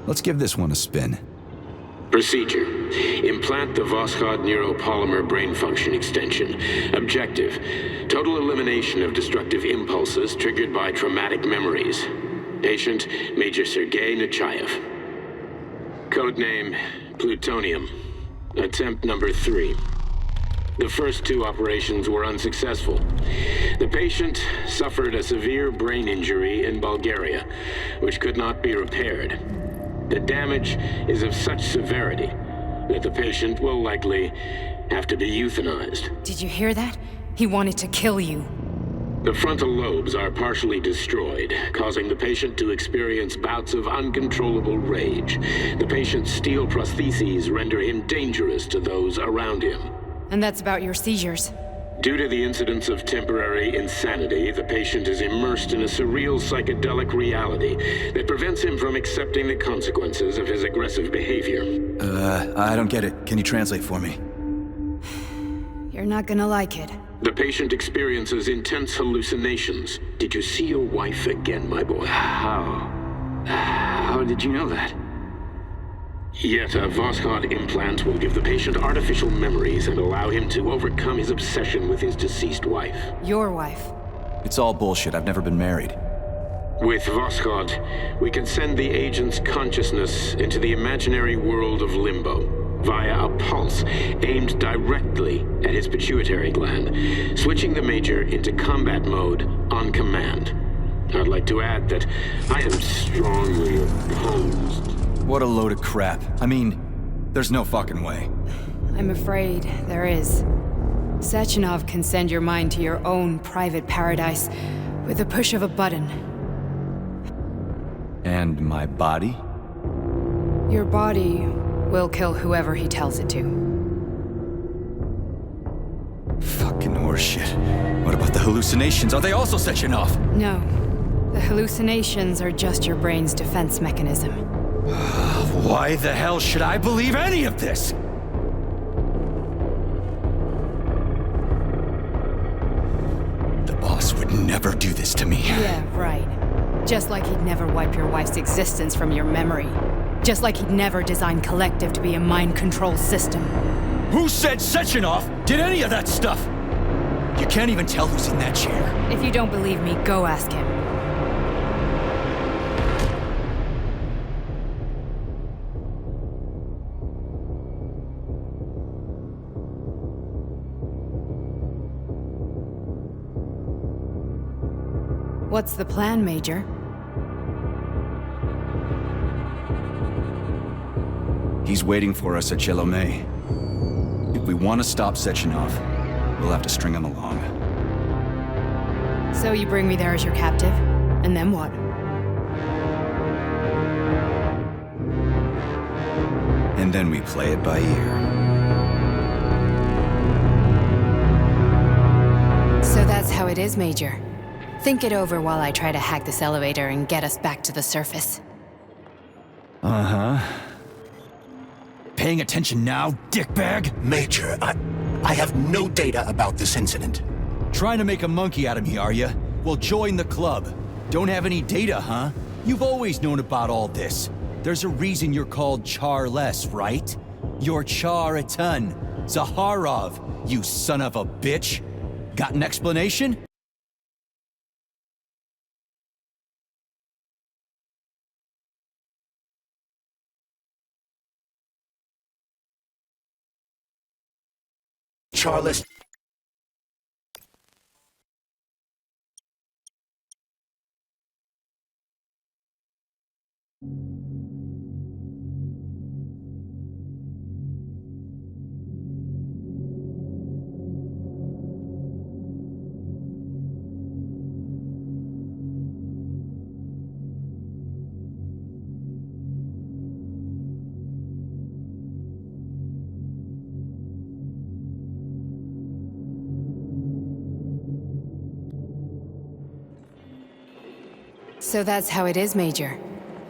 Let's give this one a spin. Procedure. Implant the Voskhod neuropolymer brain function extension. Objective. Total elimination of destructive impulses triggered by traumatic memories. Patient, Major Sergei Nechayev. Codename, Plutonium. Attempt number 3. The first 2 operations were unsuccessful. The patient suffered a severe brain injury in Bulgaria, which could not be repaired. The damage is of such severity that the patient will likely have to be euthanized. Did you hear that? He wanted to kill you. The frontal lobes are partially destroyed, causing the patient to experience bouts of uncontrollable rage. The patient's steel prostheses render him dangerous to those around him. And that's about your seizures. Due to the incidence of temporary insanity, the patient is immersed in a surreal psychedelic reality that prevents him from accepting the consequences of his aggressive behavior. I don't get it. Can you translate for me? You're not gonna like it. The patient experiences intense hallucinations. Did you see your wife again, my boy? How did you know that? Yet a Voskhod implant will give the patient artificial memories and allow him to overcome his obsession with his deceased wife. Your wife. It's all bullshit. I've never been married. With Voskhod, we can send the agent's consciousness into the imaginary world of limbo via a pulse aimed directly at his pituitary gland, switching the Major into combat mode on command. I'd like to add that I am strongly opposed. What a load of crap. I mean, there's no fucking way. I'm afraid there is. Sechenov can send your mind to your own private paradise with the push of a button. And my body? Your body will kill whoever he tells it to. Fucking horseshit. What about the hallucinations? Are they also Sechenov? No. The hallucinations are just your brain's defense mechanism. Why the hell should I believe any of this? The boss would never do this to me. Yeah, right. Just like he'd never wipe your wife's existence from your memory. Just like he'd never design Collective to be a mind control system. Who said Sechenov did any of that stuff? You can't even tell who's in that chair. If you don't believe me, go ask him. What's the plan, Major? He's waiting for us at Chelomey. If we want to stop Sechenov, we'll have to string him along. So you bring me there as your captive, and then what? And then we play it by ear. So that's how it is, Major. Think it over while I try to hack this elevator and get us back to the surface. Uh-huh. Paying attention now, dickbag? Major, I have no data about this incident. Trying to make a monkey out of me, are you? Well, join the club. Don't have any data, huh? You've always known about all this. There's a reason you're called Charless, right? You're Char a ton. Zaharov, you son of a bitch. Got an explanation? Charles. So that's how it is, Major.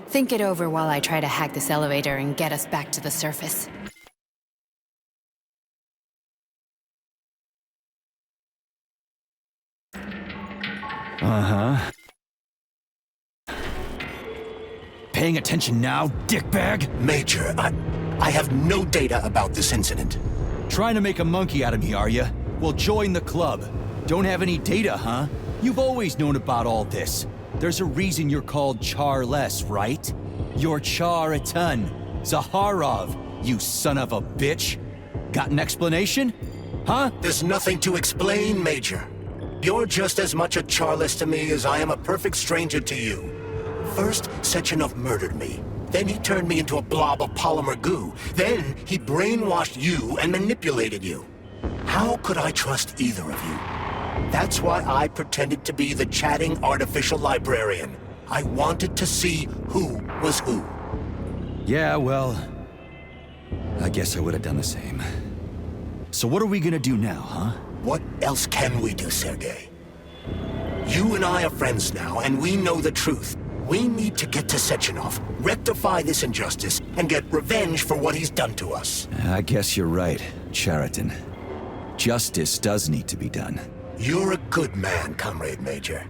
Think it over while I try to hack this elevator and get us back to the surface. Uh-huh. paying attention now, dickbag? Major, I have no data about this incident. Trying to make a monkey out of me, are you? Well, join the club. Don't have any data, huh? You've always known about all this. There's a reason you're called Charless, right? You're Char a ton. Zaharov, you son of a bitch. Got an explanation? Huh? There's nothing to explain, Major. You're just as much a Charless to me as I am a perfect stranger to you. First, Sechenov murdered me. Then he turned me into a blob of polymer goo. Then he brainwashed you and manipulated you. How could I trust either of you? That's why I pretended to be the chatting artificial librarian. I wanted to see who was who. Yeah, well, I guess I would have done the same. So what are we gonna do now, huh? What else can we do, Sergei? You and I are friends now, and we know the truth. We need to get to Sechenov, rectify this injustice, and get revenge for what he's done to us. I guess you're right, Chariton. Justice does need to be done. You're a good man, Comrade Major.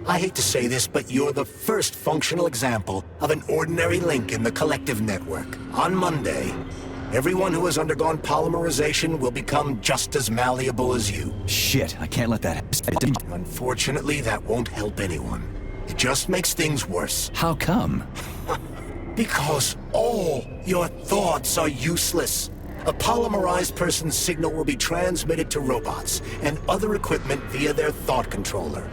I hate to say this, but you're the first functional example of an ordinary link in the collective network. On Monday, everyone who has undergone polymerization will become just as malleable as you. Shit, I can't let that happen. Unfortunately, that won't help anyone. It just makes things worse. How come? Because all your thoughts are useless. A polymerized person's signal will be transmitted to robots and other equipment via their thought controller.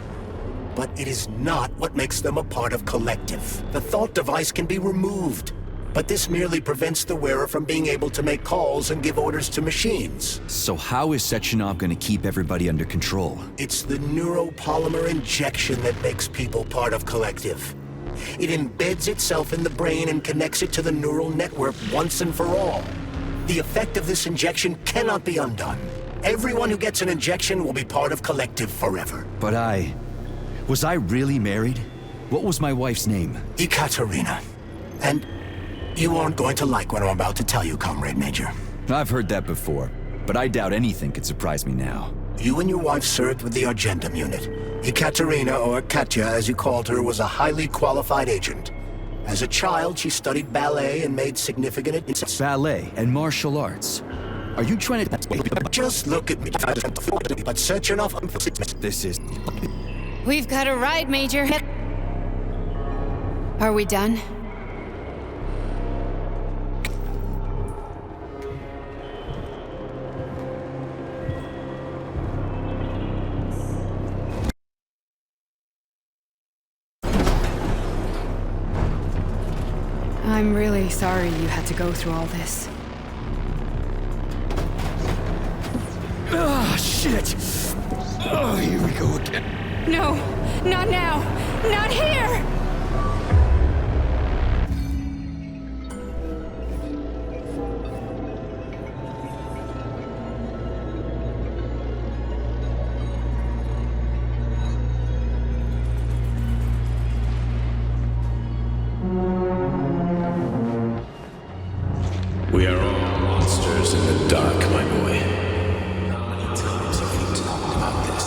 But it is not what makes them a part of collective. The thought device can be removed, but this merely prevents the wearer from being able to make calls and give orders to machines. So how is Sechenov gonna keep everybody under control? It's the neuropolymer injection that makes people part of collective. It embeds itself in the brain and connects it to the neural network once and for all. The effect of this injection cannot be undone. Everyone who gets an injection will be part of collective forever. But was I really married? What was my wife's name? Ekaterina. And you aren't going to like what I'm about to tell you, Comrade Major. I've heard that before, but I doubt anything could surprise me now. You and your wife served with the Argentum unit. Ekaterina, or Katya as you called her, was a highly qualified agent. As a child, she studied ballet and made significant advances. Ballet and martial arts. Are you trying to... Just look at me. But Sechenov... This is... We've got a ride, Major. Are we done? I'm really sorry you had to go through all this. Ah, shit! Oh, here we go again. No, not now! Not here! We are all monsters in the dark, my boy. How many times have we talked about this?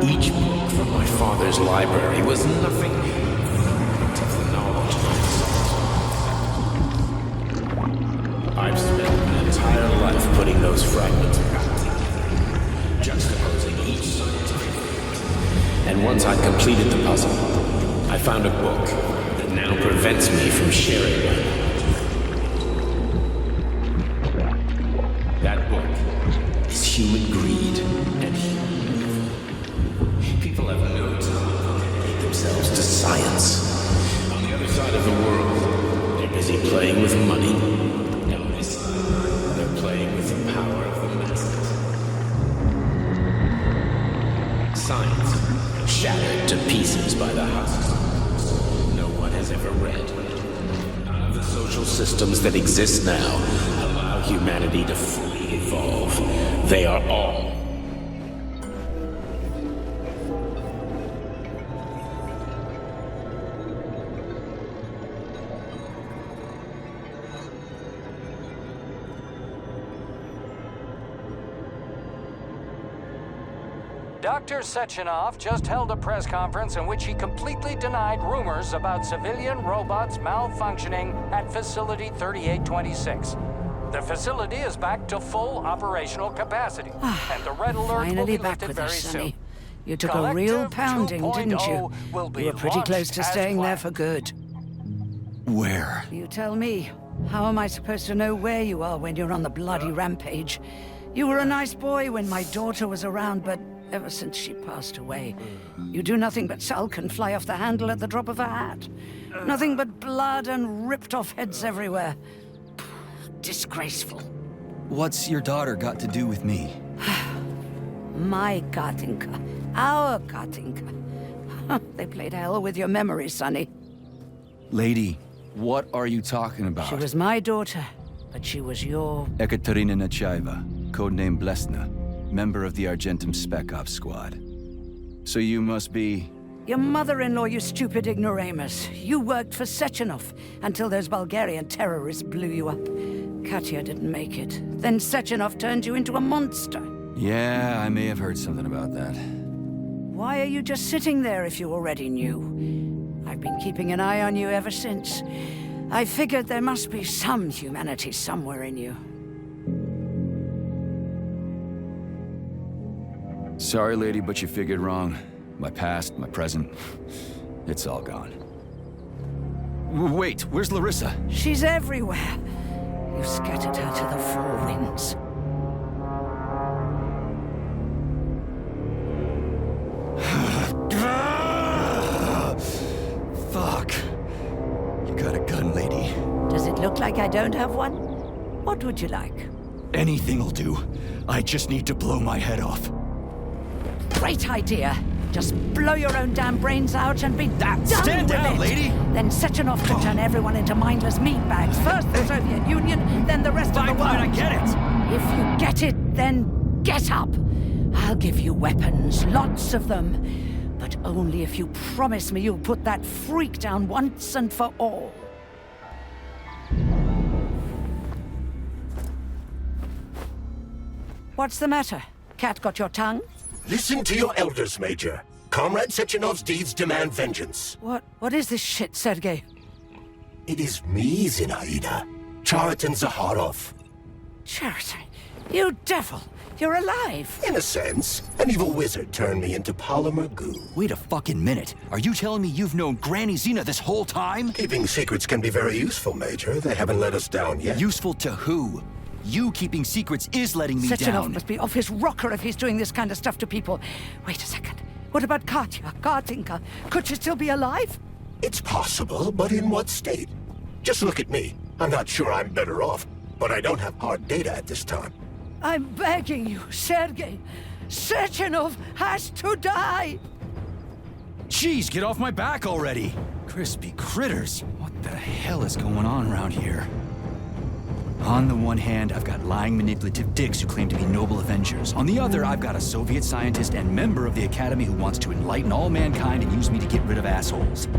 Each book from my father's library was nothing to the knowledge of myself. I've spent an entire life putting those fragments back together, juxtaposing each scientific fact. And once I'd completed the puzzle, I found a book that now prevents me from sharing my knowledge. That book is human greed and human evil. People have no time to dedicate themselves to science. On the other side of the world, they're busy playing with money. On this side, they're playing with the power of the masses. Science shattered to pieces by the husks no one has ever read. None of the social systems that exist now allow humanity to fully evolve. They are all Dr. Sechenov just held a press conference in which he completely denied rumors about civilian robots malfunctioning at Facility 3826. The facility is back to full operational capacity, and the red alert will Finally be back lifted with very us, soon. Sonny. You took a real Collective pounding, didn't you? 2.0 will be You were pretty close launched to as staying there planned. for good. Where? You tell me. How am I supposed to know where you are when you're on the bloody rampage? You were a nice boy when my daughter was around, but ever since she passed away, you do nothing but sulk and fly off the handle at the drop of a hat. Nothing but blood and ripped off heads everywhere. Disgraceful. What's your daughter got to do with me? My Katinka. Our Katinka. They played hell with your memory, Sonny. Lady, what are you talking about? She was my daughter, but she was your... Ekaterina Nechaeva, codename Blesna, member of the Argentum Spec Ops squad. So you must be... Your mother-in-law, you stupid ignoramus. You worked for Sechenov until those Bulgarian terrorists blew you up. Katya didn't make it. Then Sechenov turned you into a monster. Yeah, I may have heard something about that. Why are you just sitting there if you already knew? I've been keeping an eye on you ever since. I figured there must be some humanity somewhere in you. Sorry, lady, but you figured wrong. My past, my present, it's all gone. Wait, where's Larissa? She's everywhere. You scattered her to the four winds. Fuck. You got a gun, lady. Does it look like I don't have one? What would you like? Anything'll do. I just need to blow my head off. Great idea. Just blow your own damn brains out and be done Stand with down, it. lady! Then Sechenov could turn everyone into mindless meatbags. First the Soviet Union, then the rest of the world. Fine, I get it. If you get it, then get up. I'll give you weapons, lots of them. But only if you promise me you'll put that freak down once and for all. What's the matter? Cat got your tongue? Listen to your elders, Major. Comrade Sechenov's deeds demand vengeance. What is this shit, Sergei? It is me, Zinaida. Chariton Zaharov. Chariton, you devil! You're alive! In a sense, an evil wizard turned me into polymer goo. Wait a fucking minute. Are you telling me you've known Granny Zena this whole time? Keeping secrets can be very useful, Major. They haven't let us down yet. Useful to who? You keeping secrets is letting me Sechenov down. must be off his rocker if he's doing this kind of stuff to people. Wait a second. What about Katya, Katinka? Could she still be alive? It's possible, but in what state? Just look at me. I'm not sure I'm better off, but I don't have hard data at this time. I'm begging you, Sergei. Sechenov has to die! Jeez, get off my back already! Crispy critters. What the hell is going on around here? On the one hand, I've got lying, manipulative dicks who claim to be noble avengers. On the other, I've got a Soviet scientist and member of the Academy who wants to enlighten all mankind and use me to get rid of assholes.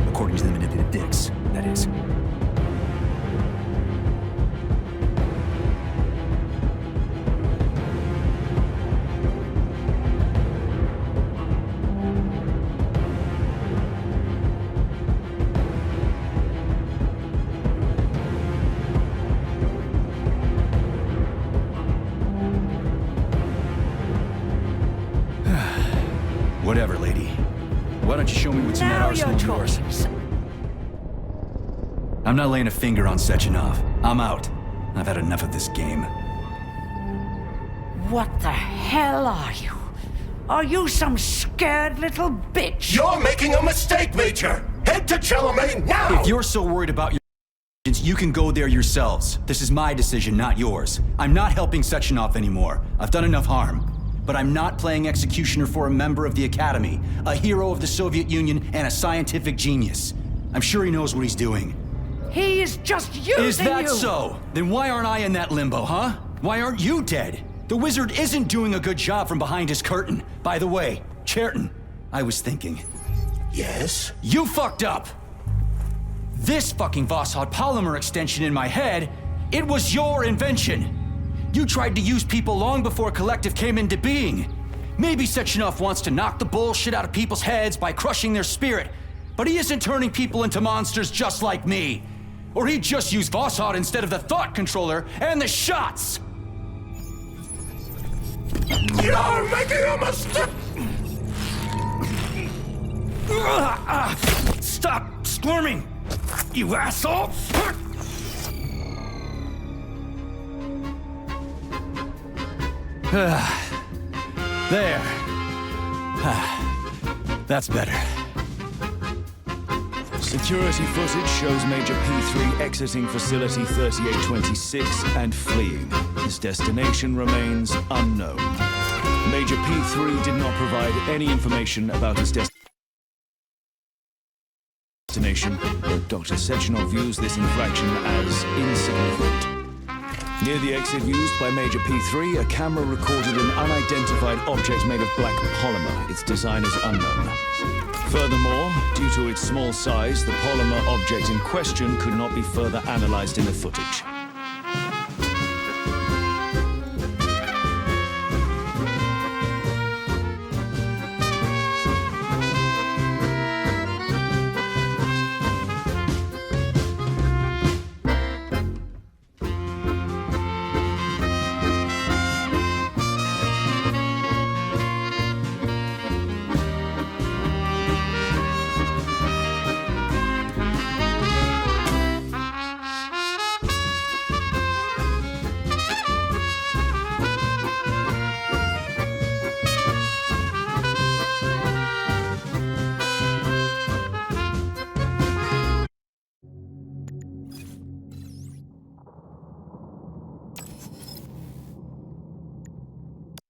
According to the manipulative dicks, that is. Whatever, lady. Why don't you show me what's in that Now arsenal you're of yours? talking. I'm not laying a finger on Sechenov. I'm out. I've had enough of this game. What the hell are you? Are you some scared little bitch? You're making a mistake, Major! Head to Chalamet now! If you're so worried about your you can go there yourselves. This is my decision, not yours. I'm not helping Sechenov anymore. I've done enough harm. But I'm not playing executioner for a member of the Academy, a hero of the Soviet Union, and a scientific genius. I'm sure he knows what he's doing. He is just using you! Is that so? Then why aren't I in that limbo, huh? Why aren't you dead? The wizard isn't doing a good job from behind his curtain. By the way, Cherton, I was thinking. Yes? You fucked up! This fucking Voskhod polymer extension in my head, it was your invention! You tried to use people long before Collective came into being. Maybe Sechenov wants to knock the bullshit out of people's heads by crushing their spirit, but he isn't turning people into monsters just like me. Or he'd just use Vosshod instead of the thought controller and the shots! You're making a mistake! Stop squirming, you asshole! There. That's better. Security footage shows Major P3 exiting facility 3826 and fleeing. His destination remains unknown. Major P3 did not provide any information about his destination, but Dr. Sechenov views this infraction as insignificant. Near the exit used by Major P3, a camera recorded an unidentified object made of black polymer. Its design is unknown. Furthermore, due to its small size, the polymer object in question could not be further analyzed in the footage.